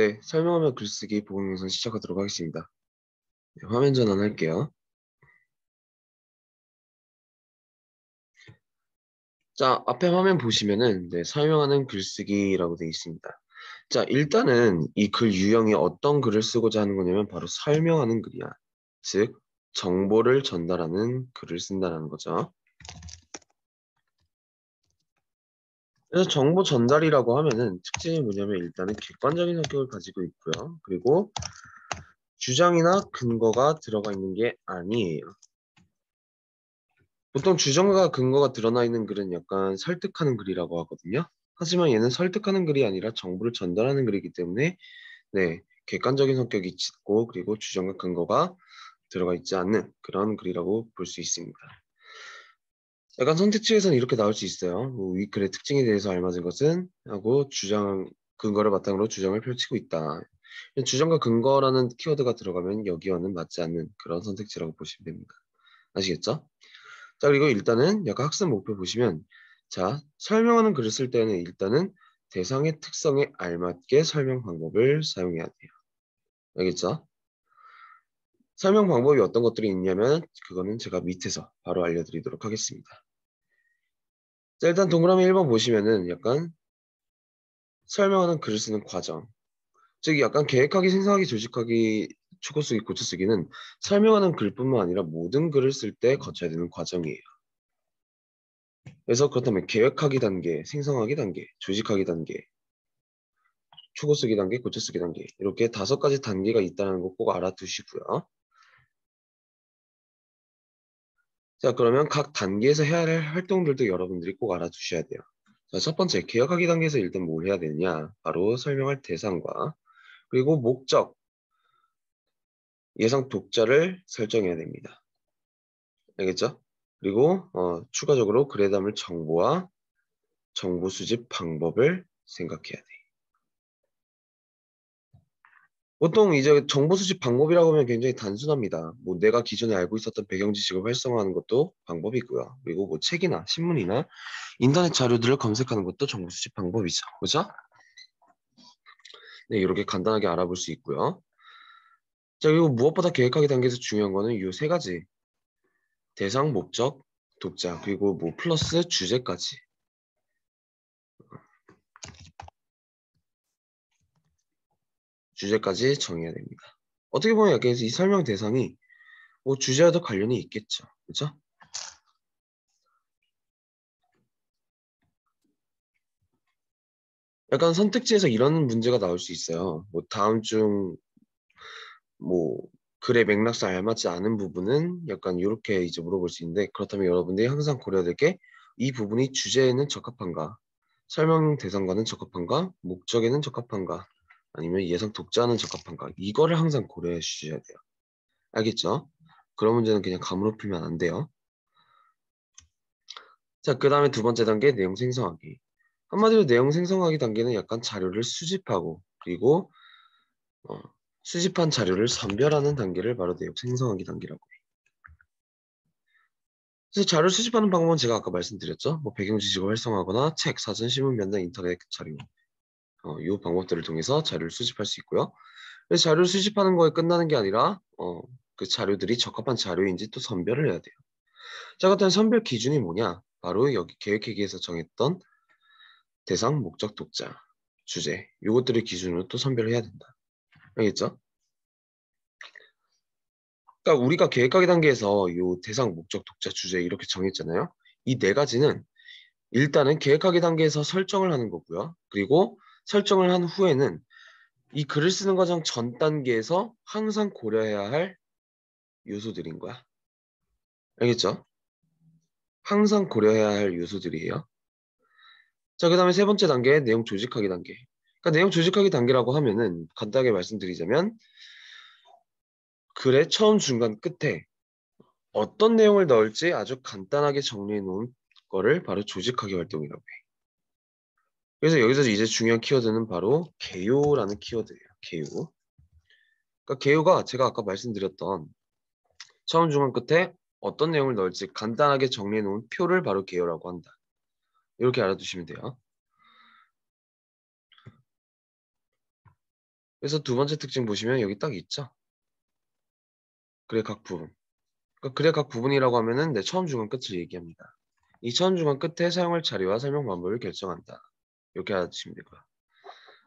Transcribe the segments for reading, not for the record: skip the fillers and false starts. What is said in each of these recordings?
네, 설명하며 글쓰기 보험 영상 시작하도록 하겠습니다. 네, 화면 전환할게요. 자, 앞에 화면 보시면은 설명하는 글쓰기라고 되어 있습니다. 자, 일단은 이 글 유형이 어떤 글을 쓰고자 하는 거냐면 바로 설명하는 글이야. 즉, 정보를 전달하는 글을 쓴다는 거죠. 그래서 정보 전달이라고 하면은 특징이 뭐냐면 일단은 객관적인 성격을 가지고 있고요. 그리고 주장이나 근거가 들어가 있는 게 아니에요. 보통 주장과 근거가 드러나 있는 글은 약간 설득하는 글이라고 하거든요. 하지만 얘는 설득하는 글이 아니라 정보를 전달하는 글이기 때문에 객관적인 성격이 있고 그리고 주장과 근거가 들어가 있지 않는 그런 글이라고 볼 수 있습니다. 약간 선택지에서는 이렇게 나올 수 있어요. 위 글의 특징에 대해서 알맞은 것은 하고 주장 근거를 바탕으로 주장을 펼치고 있다. 주장과 근거라는 키워드가 들어가면 여기와는 맞지 않는 그런 선택지라고 보시면 됩니다. 아시겠죠? 자, 그리고 일단은 약간 학습 목표 보시면 자, 설명하는 글을 쓸 때는 일단은 대상의 특성에 알맞게 설명 방법을 사용해야 돼요. 알겠죠? 설명 방법이 어떤 것들이 있냐면 그거는 제가 밑에서 바로 알려드리도록 하겠습니다. 자, 일단 동그라미 1번 보시면은 약간 설명하는 글을 쓰는 과정. 즉 약간 계획하기, 생성하기, 조직하기, 추가쓰기, 고쳐쓰기는 설명하는 글뿐만 아니라 모든 글을 쓸 때 거쳐야 되는 과정이에요. 그래서 그렇다면 계획하기 단계, 생성하기 단계, 조직하기 단계, 초고쓰기 단계, 고쳐쓰기 단계 이렇게 5가지 단계가 있다는 거 꼭 알아두시고요. 자, 그러면 각 단계에서 해야 할 활동들도 여러분들이 꼭 알아두셔야 돼요. 자, 첫 번째, 계획하기 단계에서 일단 뭘 해야 되느냐? 바로 설명할 대상과 그리고 목적, 예상 독자를 설정해야 됩니다. 알겠죠? 그리고 추가적으로 글에 담을 정보와 정보 수집 방법을 생각해야 돼. 보통 이제 정보 수집 방법이라고 하면 굉장히 단순합니다. 뭐 내가 기존에 알고 있었던 배경 지식을 활성화하는 것도 방법이고요. 그리고 뭐 책이나 신문이나 인터넷 자료들을 검색하는 것도 정보 수집 방법이죠. 그죠? 네, 이렇게 간단하게 알아볼 수 있고요. 자, 그리고 무엇보다 계획하기 단계에서 중요한 거는 이 3가지. 대상, 목적, 독자, 그리고 뭐 플러스 주제까지. 주제까지 정해야 됩니다. 어떻게 보면 약간 이 설명 대상이 뭐 주제와도 관련이 있겠죠. 그죠? 약간 선택지에서 이런 문제가 나올 수 있어요. 뭐 다음 중 뭐 글의 맥락상 알맞지 않은 부분은 약간 이렇게 이제 물어볼 수 있는데 그렇다면 여러분들이 항상 고려해야 될 게 이 부분이 주제에는 적합한가, 설명 대상과는 적합한가, 목적에는 적합한가, 아니면 예상 독자는 적합한가 이거를 항상 고려해 주셔야 돼요. 알겠죠? 그런 문제는 그냥 감으로 풀면 안 돼요. 자, 그 다음에 2번째 단계 내용 생성하기. 한마디로 내용 생성하기 단계는 약간 자료를 수집하고 그리고 어, 수집한 자료를 선별하는 단계를 바로 내용 생성하기 단계라고 해요. 그래서 자료를 수집하는 방법은 제가 아까 말씀드렸죠. 뭐 배경 지식을 활성화하거나 책, 사전, 신문, 면담, 인터넷 자료 이 방법들을 통해서 자료를 수집할 수 있고요. 그래서 자료를 수집하는 거에 끝나는 게 아니라 그 자료들이 적합한 자료인지 또 선별을 해야 돼요. 자, 그렇다면 선별 기준이 뭐냐? 바로 여기 계획회계에서 정했던 대상, 목적, 독자, 주제 요것들을 기준으로 또 선별을 해야 된다. 알겠죠? 그러니까 우리가 계획하기 단계에서 요 대상, 목적, 독자, 주제 이렇게 정했잖아요. 이 4가지는 일단은 계획하기 단계에서 설정을 하는 거고요. 그리고 설정을 한 후에는 이 글을 쓰는 과정 전 단계에서 항상 고려해야 할 요소들인 거야. 알겠죠? 항상 고려해야 할 요소들이에요. 자, 그 다음에 3번째 단계 내용 조직하기 단계. 그러니까 내용 조직하기 단계라고 하면은 간단하게 말씀드리자면 글의 처음, 중간, 끝에 어떤 내용을 넣을지 아주 간단하게 정리해 놓은 거를 바로 조직하기 활동이라고 해. 그래서 여기서 이제 중요한 키워드는 바로 개요라는 키워드예요. 개요. 그러니까 개요가 제가 아까 말씀드렸던 처음, 중간, 끝에 어떤 내용을 넣을지 간단하게 정리해 놓은 표를 바로 개요라고 한다. 이렇게 알아두시면 돼요. 그래서 두 번째 특징 보시면 여기 딱 있죠. 글의 각 부분. 그러니까 글의 각 부분이라고 하면은 네, 처음, 중간, 끝을 얘기합니다. 이 처음, 중간, 끝에 사용할 자료와 설명 방법을 결정한다. 이렇게 알아두시면 되고요.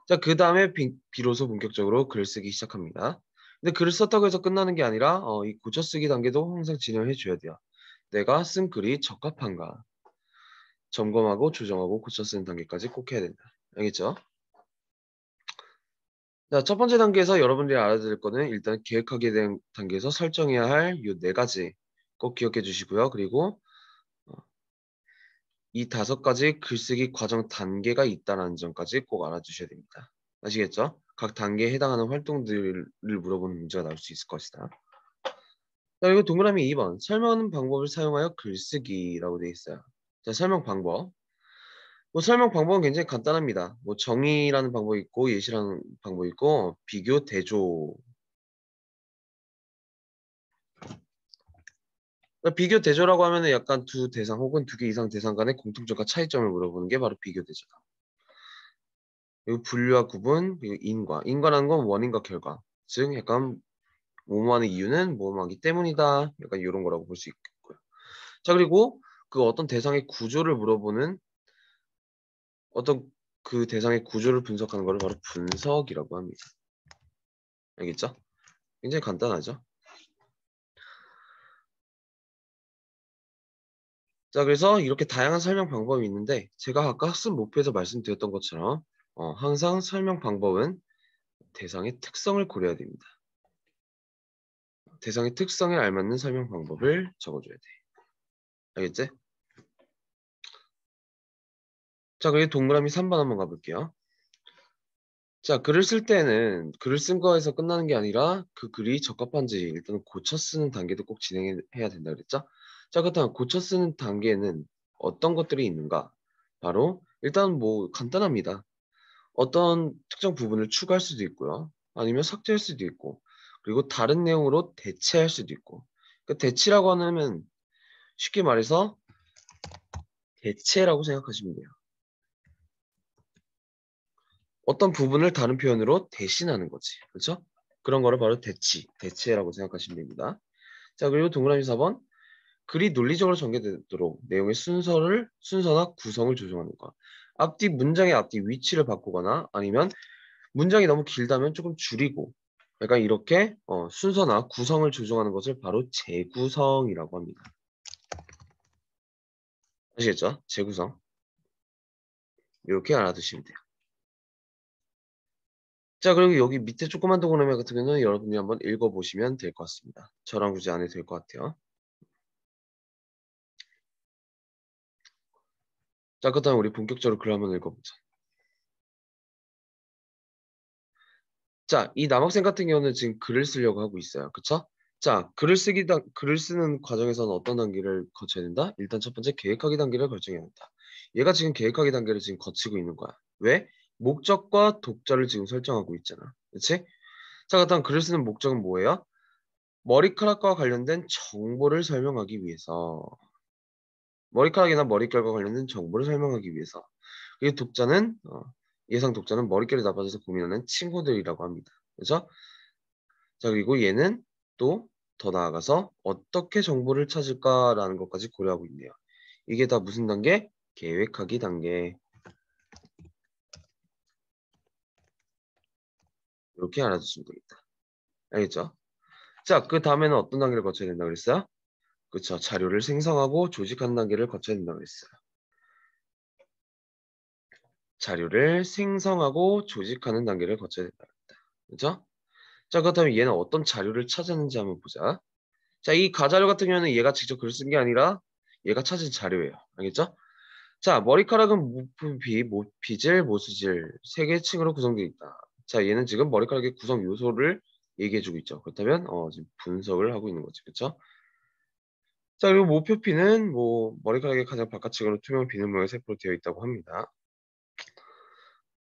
자, 그 다음에 비로소 본격적으로 글을 쓰기 시작합니다. 근데 글을 썼다고 해서 끝나는 게 아니라 이 고쳐쓰기 단계도 항상 진행해 줘야 돼요. 내가 쓴 글이 적합한가 점검하고 조정하고 고쳐 쓰는 단계까지 꼭 해야 된다. 알겠죠? 자, 첫 번째 단계에서 여러분들이 알아야 될 거는 일단 계획하게 된 단계에서 설정해야 할 이 네 가지 꼭 기억해 주시고요. 그리고 어, 이 다섯 가지 글쓰기 과정 단계가 있다는 점까지 꼭 알아주셔야 됩니다. 아시겠죠? 각 단계에 해당하는 활동들을 물어보는 문제가 나올 수 있을 것이다. 자, 그리고 동그라미 2번 설명하는 방법을 사용하여 글쓰기라고 되어 있어요. 자, 설명 방법. 뭐 설명 방법은 굉장히 간단합니다. 뭐 정의라는 방법이 있고 예시라는 방법이 있고 비교, 대조. 그러니까 비교, 대조라고 하면은 약간 두 대상 혹은 두 개 이상 대상 간의 공통점과 차이점을 물어보는 게 바로 비교, 대조다. 그리고 분류와 구분, 그리고 인과. 인과라는 건 원인과 결과. 즉 약간 뭐뭐하는 이유는 뭐뭐하기 때문이다. 약간 이런 거라고 볼 수 있겠고요. 자, 그리고 그 어떤 대상의 구조를 물어보는 어떤 그 대상의 구조를 분석하는 것을 바로 분석이라고 합니다. 알겠죠? 굉장히 간단하죠? 자, 그래서 이렇게 다양한 설명 방법이 있는데 제가 아까 학습 목표에서 말씀드렸던 것처럼 항상 설명 방법은 대상의 특성을 고려해야 됩니다. 대상의 특성에 알맞는 설명 방법을 적어줘야 돼. 알겠지? 자, 그리고 동그라미 3번 한번 가볼게요. 자, 글을 쓸 때는 글을 쓴 거에서 끝나는 게 아니라 그 글이 적합한지 일단 고쳐 쓰는 단계도 꼭 진행해야 된다 그랬죠? 자, 그렇다면 고쳐 쓰는 단계에는 어떤 것들이 있는가? 바로 일단 뭐 간단합니다. 어떤 특정 부분을 추가할 수도 있고요. 아니면 삭제할 수도 있고, 그리고 다른 내용으로 대체할 수도 있고. 그 대치라고 하면 쉽게 말해서 대체라고 생각하시면 돼요. 어떤 부분을 다른 표현으로 대신하는 거지. 그렇죠? 그런 거를 바로 대체라고 생각하시면 됩니다. 자, 그리고 동그라미 4번. 글이 논리적으로 전개되도록 내용의 순서나 구성을 조정하는 것. 앞뒤 문장의 앞뒤 위치를 바꾸거나 아니면 문장이 너무 길다면 조금 줄이고 약간 이렇게 순서나 구성을 조정하는 것을 바로 재구성이라고 합니다. 아시겠죠? 재구성. 이렇게 알아두시면 돼요. 자, 그리고 여기 밑에 조그만 동그라미 같은 경우는 여러분이 한번 읽어보시면 될 것 같습니다. 저랑 굳이 안 해도 될 것 같아요. 자, 그다음 우리 본격적으로 글 한번 읽어보자. 자, 이 남학생 같은 경우는 지금 글을 쓰려고 하고 있어요. 그쵸? 자, 글을 쓰는 과정에서는 어떤 단계를 거쳐야 된다? 일단 첫 번째 계획하기 단계를 거쳐야 된다. 얘가 지금 계획하기 단계를 지금 거치고 있는 거야. 왜? 목적과 독자를 지금 설정하고 있잖아. 그치? 자, 그렇다면 글을 쓰는 목적은 뭐예요? 머리카락과 관련된 정보를 설명하기 위해서. 머리카락이나 머릿결과 관련된 정보를 설명하기 위해서. 그리고 예상 독자는 머릿결이 나빠져서 고민하는 친구들이라고 합니다. 그죠? 자, 그리고 얘는 또 더 나아가서 어떻게 정보를 찾을까라는 것까지 고려하고 있네요. 이게 다 무슨 단계? 계획하기 단계. 이렇게 알아두시면 되겠다. 알겠죠? 자, 그 다음에는 어떤 단계를 거쳐야 된다고 그랬어요? 그쵸. 자료를 생성하고 조직하는 단계를 거쳐야 된다고 그랬어요. 자료를 생성하고 조직하는 단계를 거쳐야 된다. 그죠? 자, 그렇다면 얘는 어떤 자료를 찾았는지 한번 보자. 자, 이 가자료 같은 경우는 얘가 직접 글을 쓴 게 아니라 얘가 찾은 자료예요. 알겠죠? 자, 머리카락은 무품비, 빗질, 모수질 세 개의 층으로 구성되어 있다. 자, 얘는 지금 머리카락의 구성 요소를 얘기해주고 있죠. 그렇다면 지금 분석을 하고 있는 거지, 그렇죠? 자, 그리고 모표피는 뭐 머리카락의 가장 바깥층으로 투명 비늘 모양의 세포로 되어 있다고 합니다.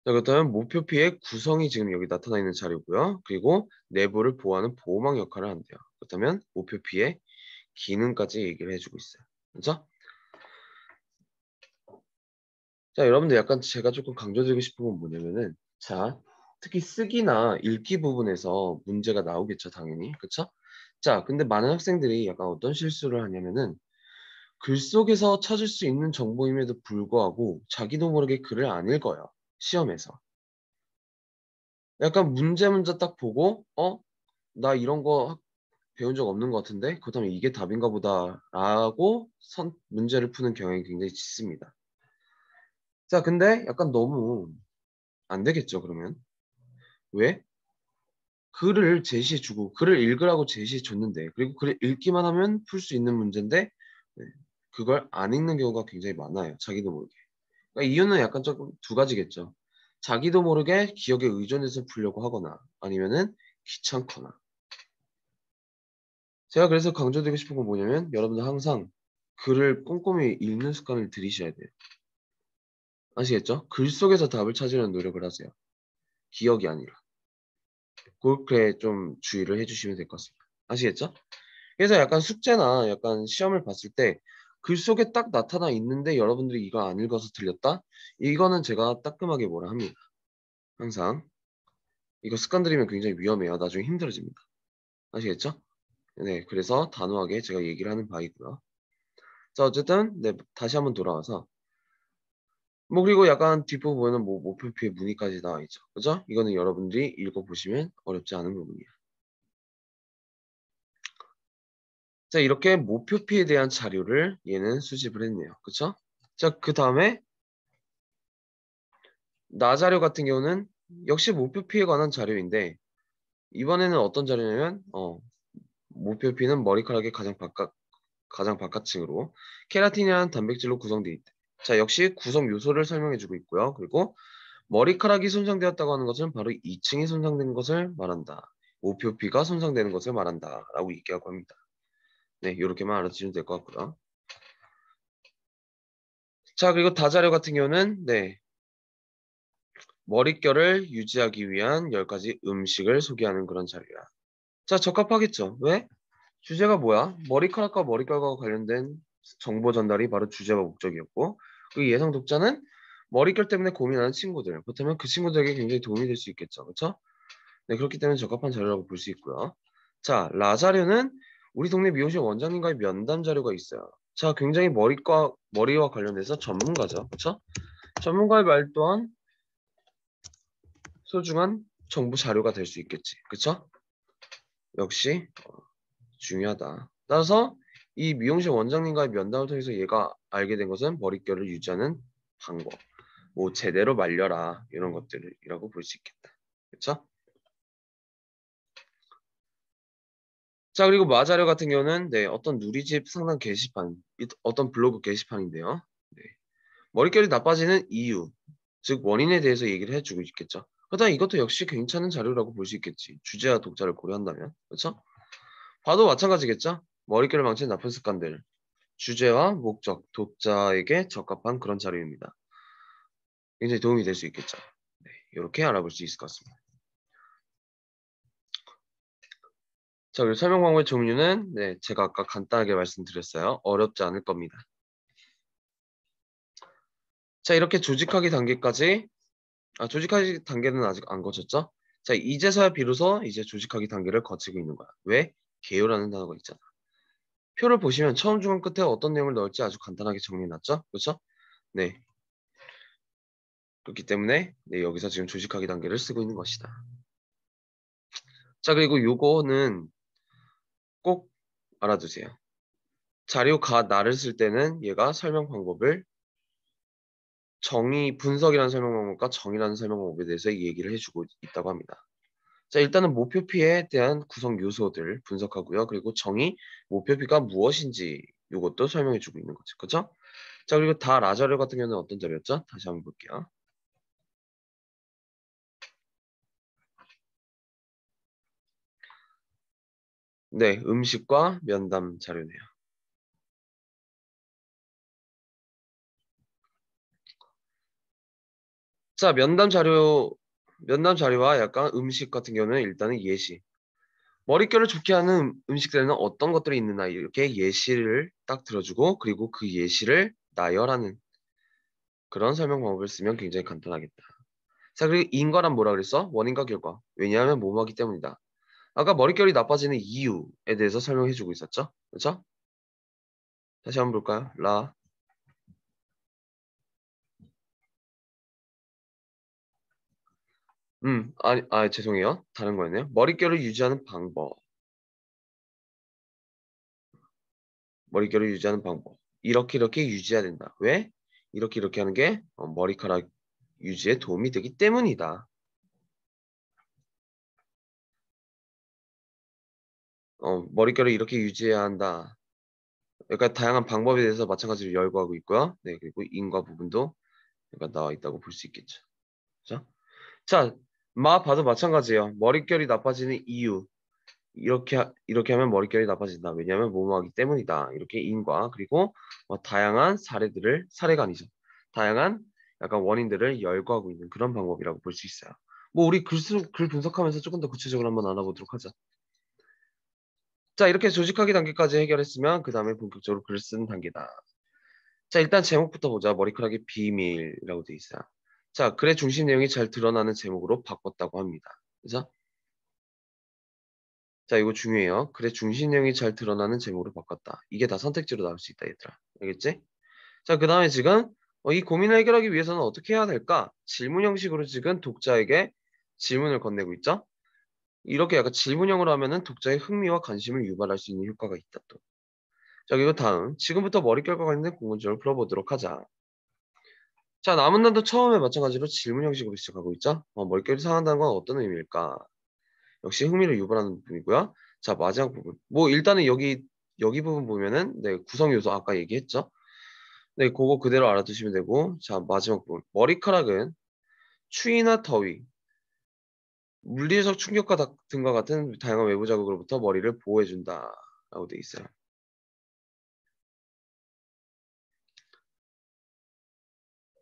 자, 그렇다면 모표피의 구성이 지금 여기 나타나 있는 자료고요. 그리고 내부를 보호하는 보호막 역할을 한대요. 그렇다면 모표피의 기능까지 얘기를 해주고 있어요. 그렇죠? 자, 여러분들 약간 제가 조금 강조드리고 싶은 건 뭐냐면은 자, 특히 쓰기나 읽기 부분에서 문제가 나오겠죠, 당연히. 그쵸? 자, 근데 많은 학생들이 약간 어떤 실수를 하냐면은 글 속에서 찾을 수 있는 정보임에도 불구하고 자기도 모르게 글을 안 읽어요, 시험에서. 약간 문제 딱 보고 나 이런 거 배운 적 없는 것 같은데 그렇다면 이게 답인가 보다라고 문제를 푸는 경향이 굉장히 짙습니다. 자, 근데 약간 너무 안 되겠죠, 그러면? 왜? 글을 제시해 주고 글을 읽으라고 제시해 줬는데 그리고 글을 읽기만 하면 풀 수 있는 문제인데 네, 그걸 안 읽는 경우가 굉장히 많아요, 자기도 모르게. 그러니까 이유는 약간 조금 두 가지겠죠. 자기도 모르게 기억에 의존해서 풀려고 하거나 아니면은 귀찮거나. 제가 그래서 강조드리고 싶은 건 뭐냐면 여러분들 항상 글을 꼼꼼히 읽는 습관을 들이셔야 돼요. 아시겠죠? 글 속에서 답을 찾으려는 노력을 하세요. 기억이 아니라. 그렇게 좀 주의를 해주시면 될 것 같습니다. 아시겠죠? 그래서 약간 숙제나 약간 시험을 봤을 때 글 속에 딱 나타나 있는데 여러분들이 이거 안 읽어서 틀렸다? 이거는 제가 따끔하게 뭐라 합니다. 항상 이거 습관 들이면 굉장히 위험해요. 나중에 힘들어집니다. 아시겠죠? 네, 그래서 단호하게 제가 얘기를 하는 바이고요. 자, 어쨌든 네, 다시 한번 돌아와서 뭐 그리고 약간 뒷부분은 뭐 목표표의 문의까지 나와 있죠. 그죠? 이거는 여러분들이 읽어보시면 어렵지 않은 부분이에요. 자, 이렇게 목표피에 대한 자료를 얘는 수집을 했네요. 그쵸? 자, 그 다음에 나 자료 같은 경우는 역시 목표피에 관한 자료인데 이번에는 어떤 자료냐면 목표피는 머리카락의 가장 바깥층으로 케라틴이라는 단백질로 구성되어 있다. 자, 역시 구성 요소를 설명해주고 있고요. 그리고 머리카락이 손상되었다고 하는 것은 바로 2층이 손상된 것을 말한다. 목표피가 손상되는 것을 말한다. 라고 얘기하고 합니다. 네, 이렇게만 알아주시면 될 것 같고요. 자, 그리고 다자료 같은 경우는 네, 머릿결을 유지하기 위한 10가지 음식을 소개하는 그런 자료야. 자, 적합하겠죠. 왜? 주제가 뭐야? 머리카락과 머릿결과 관련된 정보 전달이 바로 주제와 목적이었고 그 예상 독자는 머릿결 때문에 고민하는 친구들. 그렇다면 그 친구들에게 굉장히 도움이 될 수 있겠죠. 그렇죠? 네, 그렇기 때문에 적합한 자료라고 볼 수 있고요. 자, 라 자료는 우리 동네 미용실 원장님과의 면담 자료가 있어요. 자, 굉장히 머리와 관련돼서 전문가죠. 그렇죠? 전문가의 말 또한 소중한 정보 자료가 될 수 있겠지. 그쵸? 역시 중요하다. 따라서 이 미용실 원장님과의 면담을 통해서 얘가 알게 된 것은 머릿결을 유지하는 방법. 뭐 제대로 말려라 이런 것들이라고 볼 수 있겠다. 그쵸? 자, 그리고 마자료 같은 경우는 네, 어떤 누리집 상담 게시판, 어떤 블로그 게시판인데요. 네. 머릿결이 나빠지는 이유, 즉 원인에 대해서 얘기를 해주고 있겠죠. 그러다 이것도 역시 괜찮은 자료라고 볼 수 있겠지. 주제와 독자를 고려한다면. 그렇죠? 봐도 마찬가지겠죠? 머릿결을 망치는 나쁜 습관들. 주제와 목적, 독자에게 적합한 그런 자료입니다. 굉장히 도움이 될 수 있겠죠. 네, 이렇게 알아볼 수 있을 것 같습니다. 자, 그리고 설명 방법의 종류는 네, 제가 아까 간단하게 말씀드렸어요. 어렵지 않을 겁니다. 자, 이렇게 조직하기 단계까지 조직하기 단계는 아직 안 거쳤죠? 자, 이제서야 비로소 이제 조직하기 단계를 거치고 있는 거야. 왜? 개요라는 단어가 있잖아. 표를 보시면 처음, 중간, 끝에 어떤 내용을 넣을지 아주 간단하게 정리해놨죠? 그렇죠? 네. 그렇기 때문에 네, 여기서 지금 조직하기 단계를 쓰고 있는 것이다. 자, 그리고 요거는 꼭 알아두세요. 자료가 나를 쓸 때는 얘가 설명 방법을 분석이라는 설명 방법과 정의라는 설명 방법에 대해서 얘기를 해주고 있다고 합니다. 자, 일단은 목표피에 대한 구성 요소들 분석하고요. 그리고 목표피가 무엇인지 이것도 설명해주고 있는 거죠. 그쵸? 자, 그리고 다 라자료 같은 경우는 어떤 자료였죠? 다시 한번 볼게요. 네, 음식과 면담 자료네요. 자, 면담 자료와 약간 음식 같은 경우는 일단은 예시. 머릿결을 좋게 하는 음식들에는 어떤 것들이 있느냐 이렇게 예시를 딱 들어주고 그리고 그 예시를 나열하는 그런 설명 방법을 쓰면 굉장히 간단하겠다. 자, 그리고 인과란 뭐라 그랬어? 원인과 결과. 왜냐하면 뭐뭐하기 때문이다. 아까 머릿결이 나빠지는 이유에 대해서 설명해주고 있었죠? 그렇죠? 다시 한번 볼까요? 죄송해요. 다른 거였네요. 머릿결을 유지하는 방법. 머릿결을 유지하는 방법. 이렇게 유지해야 된다. 왜? 이렇게 하는 게 머리카락 유지에 도움이 되기 때문이다. 머릿결을 이렇게 유지해야 한다. 그러니까 다양한 방법에 대해서 마찬가지로 열거하고 있고요. 네, 그리고 인과 부분도 약간 나와 있다고 볼 수 있겠죠. 그죠? 자, 봐도 마찬가지예요. 머릿결이 나빠지는 이유. 이렇게 하면 머릿결이 나빠진다. 왜냐하면 뭐뭐하기 때문이다. 이렇게 인과 그리고 다양한 사례가 아니죠. 다양한 약간 원인들을 열거하고 있는 그런 방법이라고 볼 수 있어요. 뭐 우리 글 분석하면서 조금 더 구체적으로 한번 알아보도록 하자. 자, 이렇게 조직하기 단계까지 해결했으면 그 다음에 본격적으로 글을 쓰는 단계다. 자, 일단 제목부터 보자. 머리카락의 비밀이라고 돼 있어요. 자, 글의 중심 내용이 잘 드러나는 제목으로 바꿨다고 합니다. 그죠? 자, 이거 중요해요. 글의 중심 내용이 잘 드러나는 제목으로 바꿨다. 이게 다 선택지로 나올 수 있다, 얘들아. 알겠지? 자, 그 다음에 지금 이 고민을 해결하기 위해서는 어떻게 해야 될까? 질문 형식으로 지금 독자에게 질문을 건네고 있죠? 이렇게 약간 질문형으로 하면은 독자의 흥미와 관심을 유발할 수 있는 효과가 있다, 또. 자, 그리고 다음. 지금부터 머릿결과 관련된 궁금증을 풀어보도록 하자. 자, 남은 난도 처음에 마찬가지로 질문 형식으로 시작하고 있죠? 머릿결이 상한다는 건 어떤 의미일까? 역시 흥미를 유발하는 부분이고요. 자, 마지막 부분. 뭐 일단은 여기 부분 보면은 네, 구성 요소 아까 얘기했죠. 네, 그거 그대로 알아두시면 되고. 자, 마지막 부분. 머리카락은 추위나 더위, 물리적 충격과 등과 같은 다양한 외부 자극으로부터 머리를 보호해준다라고 돼 있어요.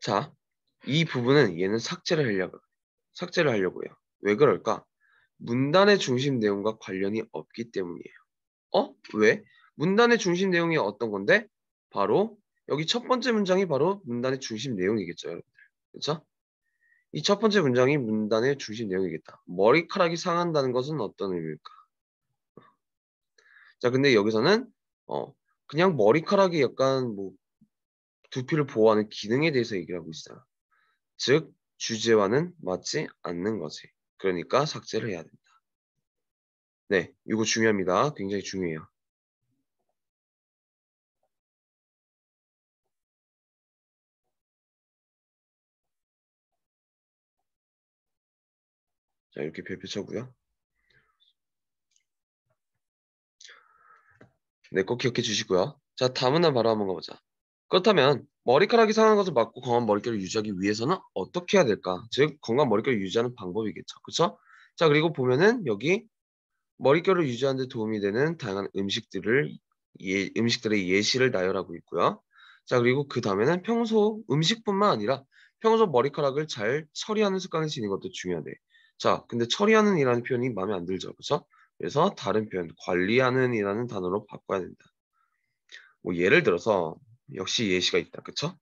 자, 이 부분은 얘는 삭제를 하려고 해요. 왜 그럴까? 문단의 중심 내용과 관련이 없기 때문이에요. 왜? 문단의 중심 내용이 어떤 건데? 바로 여기 첫 번째 문장이 바로 문단의 중심 내용이겠죠, 여러분들. 그렇죠? 이 첫 번째 문장이 문단의 중심 내용이겠다. 머리카락이 상한다는 것은 어떤 의미일까? 자, 근데 여기서는 그냥 머리카락이 약간 뭐 두피를 보호하는 기능에 대해서 얘기를 하고 있어요. 즉, 주제와는 맞지 않는 거지. 그러니까 삭제를 해야 된다. 네, 이거 중요합니다. 굉장히 중요해요. 자, 이렇게 별표 쳐고요. 네, 꼭 기억해 주시고요. 자, 다음 문단 바로 한번 가보자. 그렇다면 머리카락이 상한 것을 막고 건강한 머릿결을 유지하기 위해서는 어떻게 해야 될까? 즉, 건강한 머릿결을 유지하는 방법이겠죠. 그렇죠? 자, 그리고 보면은 여기 머릿결을 유지하는 데 도움이 되는 다양한 음식들의 예시를 나열하고 있고요. 자, 그리고 그 다음에는 평소 음식뿐만 아니라 평소 머리카락을 잘 처리하는 습관을 지니는 것도 중요하대. 자, 근데 처리하는 이라는 표현이 마음에 안 들죠. 그렇죠? 그래서 다른 표현, 관리하는 이라는 단어로 바꿔야 된다. 뭐 예를 들어서 역시 예시가 있다. 그쵸?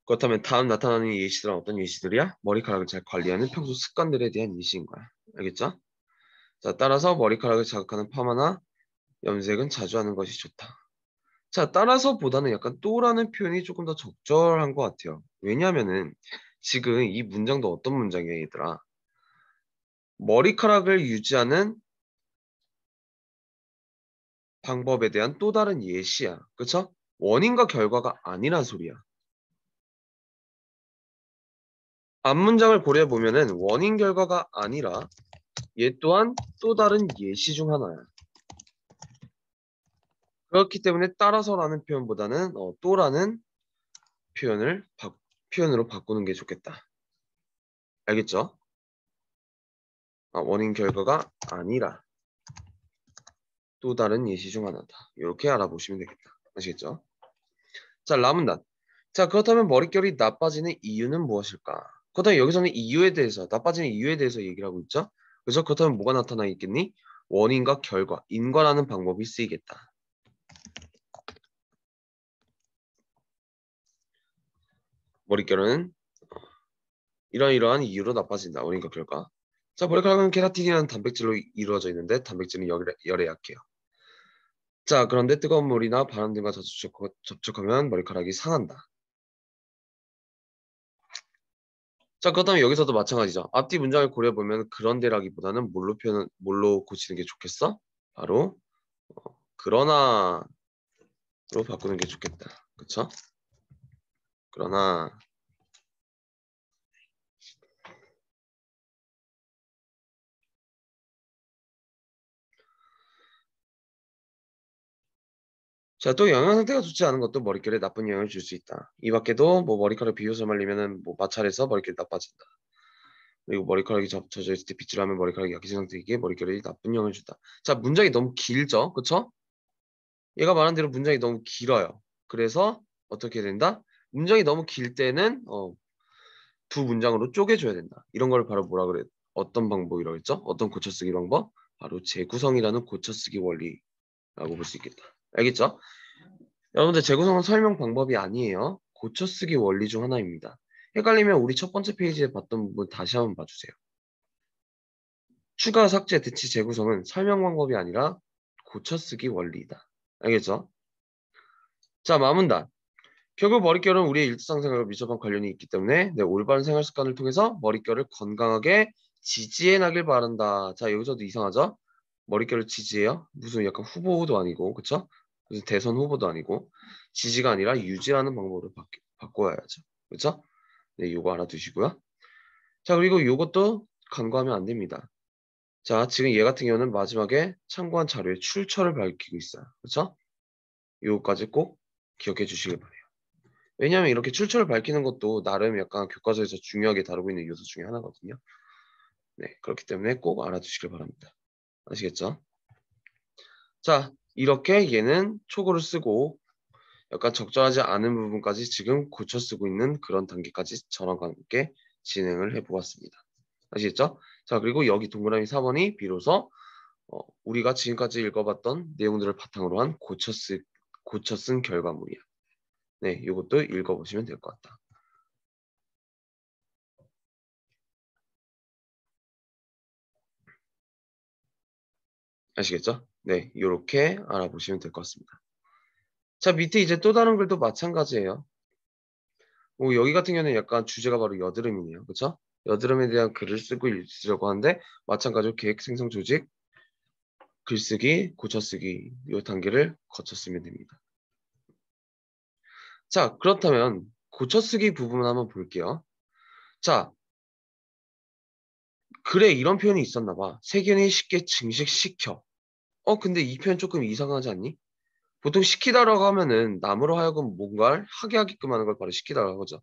그렇다면 다음 나타나는 예시들은 어떤 예시들이야? 머리카락을 잘 관리하는 평소 습관들에 대한 예시인 거야. 알겠죠? 자, 따라서 머리카락을 자극하는 파마나 염색은 자주 하는 것이 좋다. 자, 따라서 보다는 약간 또라는 표현이 조금 더 적절한 것 같아요. 왜냐하면은 지금 이 문장도 어떤 문장이야, 얘들아? 머리카락을 유지하는 방법에 대한 또 다른 예시야. 그쵸? 원인과 결과가 아니란 소리야. 앞 문장을 고려해 보면은 원인 결과가 아니라 얘 또한 또 다른 예시 중 하나야. 그렇기 때문에 따라서라는 표현보다는 또라는 표현으로 바꾸는 게 좋겠다. 알겠죠? 원인 결과가 아니라 또 다른 예시 중 하나다. 이렇게 알아보시면 되겠다. 아시겠죠? 자, 라문단. 자, 그렇다면 머릿결이 나빠지는 이유는 무엇일까? 그렇다면 여기서는 나빠지는 이유에 대해서 얘기를 하고 있죠? 그래서 그렇다면 뭐가 나타나 있겠니? 원인과 결과, 인과라는 방법이 쓰이겠다. 머릿결은 이러이러한 이유로 나빠진다. 원인과 결과. 자, 머리카락은 케라틴이라는 단백질로 이루어져 있는데 단백질은 열에 약해요. 자, 그런데 뜨거운 물이나 바람 등과 접촉하면 머리카락이 상한다. 자, 그렇다면 여기서도 마찬가지죠. 앞뒤 문장을 고려해보면 그런데라기보다는 뭘로 고치는 게 좋겠어? 바로 그러나로 바꾸는 게 좋겠다. 그쵸? 그러나 자, 또 영양 상태가 좋지 않은 것도 머릿결에 나쁜 영향을 줄 수 있다. 이 밖에도 뭐 머리카락 비효소 말리면은 뭐 마찰해서 머릿결이 나빠진다. 그리고 머리카락이 젖어 있을 때 빗질 하면 머리카락이 약해진 상태이기에 머릿결에 나쁜 영향을 준다. 자, 문장이 너무 길죠? 그쵸? 얘가 말한 대로 문장이 너무 길어요. 그래서 어떻게 된다? 문장이 너무 길 때는 두 문장으로 쪼개줘야 된다. 이런 걸 바로 뭐라 그래? 어떤 방법이라고 했죠? 어떤 고쳐쓰기 방법? 바로 재구성이라는 고쳐쓰기 원리라고 볼 수 있겠다. 알겠죠? 여러분들 재구성은 설명 방법이 아니에요. 고쳐쓰기 원리 중 하나입니다. 헷갈리면 우리 첫 번째 페이지에 봤던 부분 다시 한번 봐주세요. 추가, 삭제, 대치, 재구성은 설명 방법이 아니라 고쳐쓰기 원리이다. 알겠죠? 자, 마문단. 결국 머릿결은 우리의 일상생활과 밀접한 관련이 있기 때문에 올바른 생활 습관을 통해서 머릿결을 건강하게 지지해 나길 바란다. 자, 여기서도 이상하죠? 머릿결을 지지해요? 무슨 약간 후보도 아니고, 그쵸? 무슨 대선 후보도 아니고, 지지가 아니라 유지하는 방법으로 바꿔야죠. 그쵸? 네, 요거 알아두시고요. 자, 그리고 요것도 간과하면 안 됩니다. 자, 지금 얘 같은 경우는 마지막에 참고한 자료의 출처를 밝히고 있어요. 그쵸? 요거까지 꼭 기억해 주시길 바래요. 왜냐하면 이렇게 출처를 밝히는 것도 나름 약간 교과서에서 중요하게 다루고 있는 요소 중에 하나거든요. 네, 그렇기 때문에 꼭 알아두시길 바랍니다. 아시겠죠? 자, 이렇게 얘는 초고를 쓰고 약간 적절하지 않은 부분까지 지금 고쳐 쓰고 있는 그런 단계까지 저랑과 함께 진행을 해보았습니다. 아시겠죠? 자, 그리고 여기 동그라미 4번이 비로소 우리가 지금까지 읽어봤던 내용들을 바탕으로 한 고쳐 쓴 결과물이야. 네, 이것도 읽어보시면 될 것 같다. 아시겠죠? 네, 이렇게 알아보시면 될 것 같습니다. 자, 밑에 이제 또 다른 글도 마찬가지예요. 여기 같은 경우는 약간 주제가 바로 여드름이네요. 그쵸? 여드름에 대한 글을 쓰고 읽으려고 하는데 마찬가지로 계획 생성 조직, 글쓰기, 고쳐쓰기 이 단계를 거쳤으면 됩니다. 자, 그렇다면 고쳐쓰기 부분 한번 볼게요. 자, 글에 이런 표현이 있었나 봐. 세균이 쉽게 증식시켜. 근데 이 표현 조금 이상하지 않니? 보통 시키다라고 하면은 남으로 하여금 뭔가를 하게 하게끔 하는 걸 바로 시키다라고 하죠.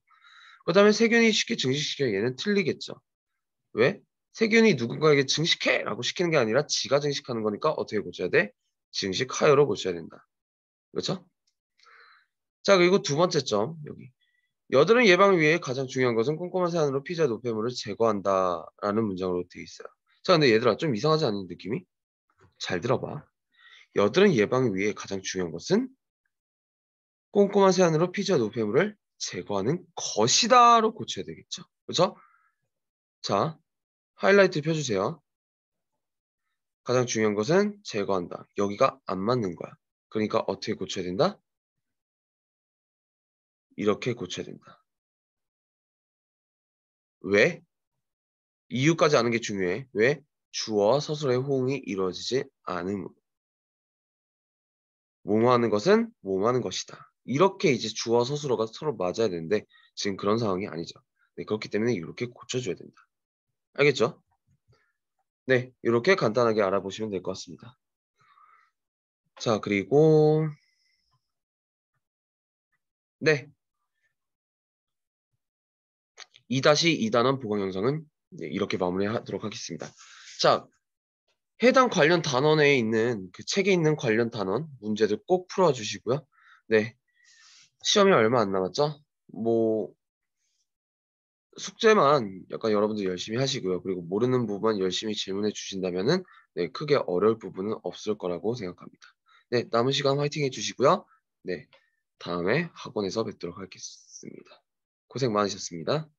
그다음에 세균이 쉽게 증식시켜 얘는 틀리겠죠. 왜? 세균이 누군가에게 증식해라고 시키는 게 아니라 지가 증식하는 거니까 어떻게 고쳐야 돼? 증식하여로 고쳐야 된다. 그렇죠? 자, 그리고 두 번째 점 여기. 여드름 예방을 위해 가장 중요한 것은 꼼꼼한 세안으로 피자 노폐물을 제거한다라는 문장으로 되어 있어요. 자, 근데 얘들아 좀 이상하지 않은 느낌이? 잘 들어봐. 여드름 예방을 위해 가장 중요한 것은 꼼꼼한 세안으로 피자 노폐물을 제거하는 것이다로 고쳐야 되겠죠. 그렇죠? 자, 하이라이트 펴주세요. 가장 중요한 것은 제거한다. 여기가 안 맞는 거야. 그러니까 어떻게 고쳐야 된다? 이렇게 고쳐야 된다. 왜? 이유까지 아는 게 중요해. 왜? 주어와 서술의 호응이 이루어지지 않음으로. 뭐뭐 하는 것은 뭐뭐 하는 것이다. 이렇게 이제 주어와 서술어가 서로 맞아야 되는데 지금 그런 상황이 아니죠. 네, 그렇기 때문에 이렇게 고쳐줘야 된다. 알겠죠? 네, 이렇게 간단하게 알아보시면 될 것 같습니다. 자, 그리고 네, 2-2단원 보강 영상은 이렇게 마무리하도록 하겠습니다. 자, 해당 관련 단원에 있는 그 책에 있는 관련 단원 문제들 꼭 풀어주시고요. 네, 시험이 얼마 안 남았죠? 뭐 숙제만 약간 여러분들 열심히 하시고요. 그리고 모르는 부분 열심히 질문해 주신다면은 네, 크게 어려울 부분은 없을 거라고 생각합니다. 네, 남은 시간 화이팅 해주시고요. 네, 다음에 학원에서 뵙도록 하겠습니다. 고생 많으셨습니다.